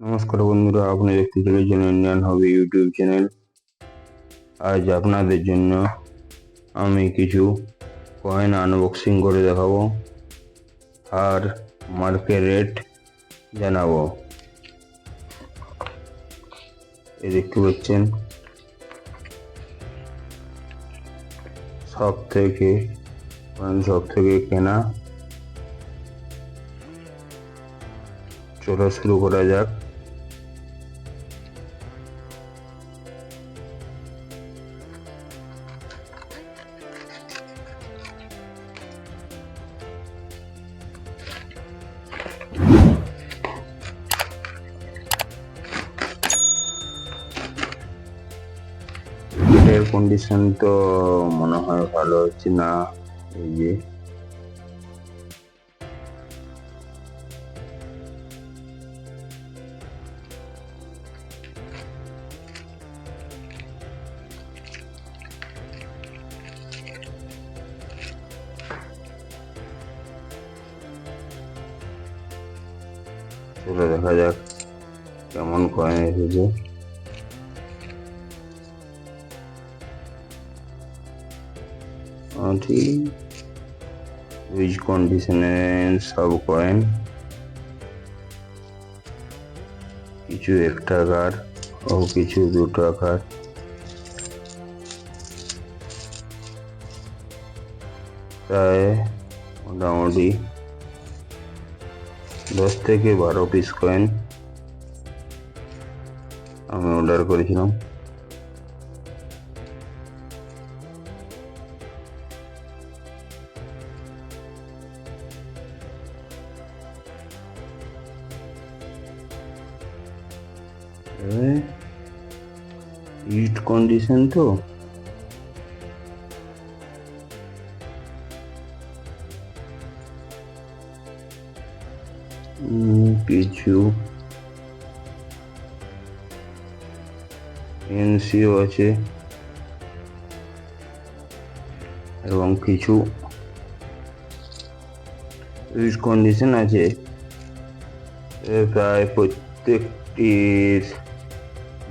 নমস্কার বন্ধুরা, আপনি দেখতে চলেছেন ইন্ডিয়ান হবি ইউটিউব চ্যানেল। আজ আপনাদের জন্য আমি কিছু কয়েন আনবক্সিং করে দেখাবো আর মার্কেট রেট জানাবো। এই দেখতে পাচ্ছেন সব থেকে কেনা। চলো শুরু করা যাক। এর কন্ডিশন তো মনে হয় ভালো হচ্ছে না। এই যে চলো দেখা যাক কেমন কয়েন এসেছে। উইচ কন্ডিশনে সব কয়েন, কিছু 1 টাকার ও কিছু 2 টাকার। প্রায় মোটামুটি 10 থেকে 12 পিস কয়েন আমি অর্ডার করেছিলাম। ইট কন্ডিশন তো কিছু এনসিও আছে এবং কিছু ইট কন্ডিশন আছে। প্রায় প্রত্যেকটির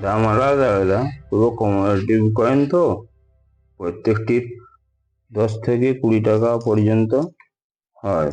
দাম আলাদা আলাদা, পুরো কমারেটিভ কয়েন তো প্রত্যেকটির 10 থেকে 20 টাকা পর্যন্ত হয়।